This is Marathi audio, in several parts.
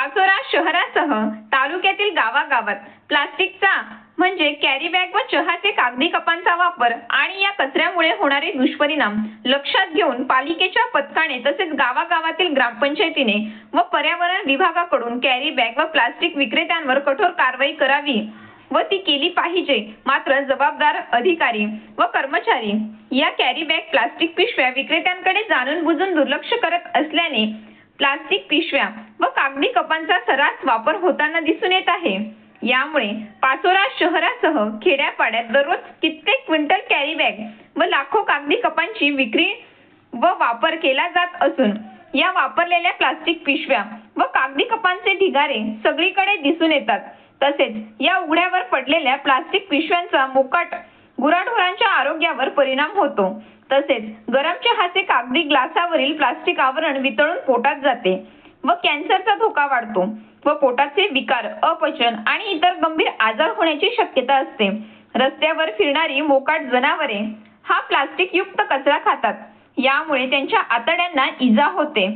पाचोरा शहरासह तालुक्यातील गावागावात प्लास्टिकचा म्हणजे कॅरी बॅग व चहाचे कागदी कपांचा वापर आणि या कचऱ्यामुळे होणारे दुष्परिणाम लक्षात घेऊन पालिकेच्या पथकाने तसेच गावागावातील ग्रामपंचायतीने व पर्यावरण विभागाकडून कॅरी बॅग व प्लास्टिक विक्रेत्यांवर कठोर कारवाई करावी व ती केली पाहिजे। मात्र जबाबदार अधिकारी व कर्मचारी या कॅरी बॅग प्लास्टिक पिशव्या विक्रेत्यांकडे जाणून बुजून दुर्लक्ष करत असल्याने प्लास्टिक पिशव्या व कागदी कपांचा सर्रास वापर होताना दिसून येत आहे। यामुळे पाचोरा शहरासह खेड्यापाड्यात दररोज कित्येक क्विंटल कॅरी बॅग व लाखो कागदी कपांची विक्री व वापर केला जात असून या वापरलेल्या प्लास्टिक पिशव्या व कागदी कपांचे ढिगारे सगळीकडे दिसून येतात। तसेच या उघड्यावर पडलेल्या प्लास्टिक पिशव्यांचा मोकाट गुराढोरांच्या आरोग्यावर परिणाम होतो। तसेच गरम चहाचे कागदी ग्लासावरील प्लास्टिक आवरण वितळून पोटात जाते व कॅन्सरचा धोका वाढतो व पोटाचे विकार, अपचन आणि इतर गंभीर आजार होण्याची शक्यता असते। रस्त्यावर फिरणारी मोकाट जनावरे हा प्लास्टिक युक्त कचरा खातात। यामुळे त्यांच्या आतड्यांना इजा होते,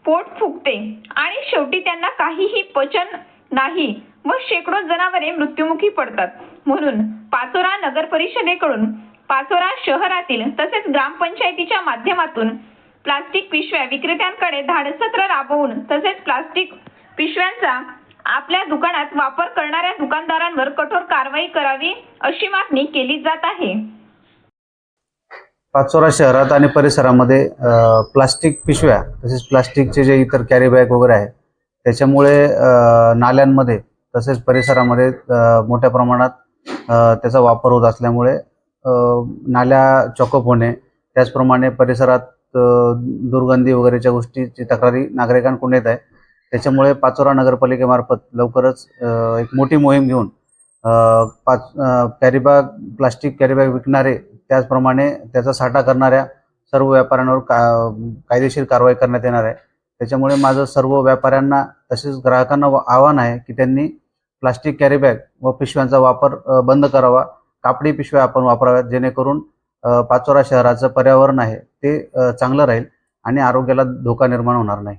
पोट फुगते आणि शेवटी त्यांना काहीही पचन नाही व शेकडो जनावरे मृत्युमुखी पडतात। म्हणून पाचोरा नगर परिषदेकडून पाचोरा शहरातील तसेच ग्रामपंचायतीच्या माध्यमातून प्लास्टिक पिशव्या विक्रेत्यांकडे धाडसत्र राबवून तसेच प्लास्टिक पिशव्यांचा आपल्या दुकानात वापर करणाऱ्या दुकानदारांवर कठोर कारवाई करावी अशी मागणी केली जात आहे। पाचोरा शहरात आणि परिसरामध्ये प्लास्टिक पिशव्या तसेच प्लास्टिकचे जे इतर कॅरी बॅग वगैरे आहे त्याच्यामुळे नाल्यांमध्ये तसेच परिसरामध्ये मोठ्या प्रमाणात त्याचा वापर होत असल्यामुळे नाल्या चॉकअप होणे, त्याचप्रमाणे परिसरात दुर्गंधी वगैरेच्या गोष्टीची तक्रारी नागरिकांकडून येत आहे। त्याच्यामुळे पाचोरा नगरपालिकेमार्फत लवकरच एक मोठी मोहीम घेऊन carry bag plastic carry bag विकणारे त्याचप्रमाणे त्याचा साठा करणाऱ्या सर्व व्यापाऱ्यांवर कायदेशीर कारवाई करण्यात येणार आहे। त्याच्यामुळे माझं सर्व व्यापाऱ्यांना तसेच ग्राहकांना आवाहन आहे की त्यांनी प्लास्टिक कॅरी बॅग व पिशव्यांचा वापर बंद करावा, कापडी पिशव्या आपण वापराव्यात, जेणेकरून पाचोरा शहराचं पर्यावरण आहे ते चांगलं राहील आणि आरोग्याला धोका निर्माण होणार नाही।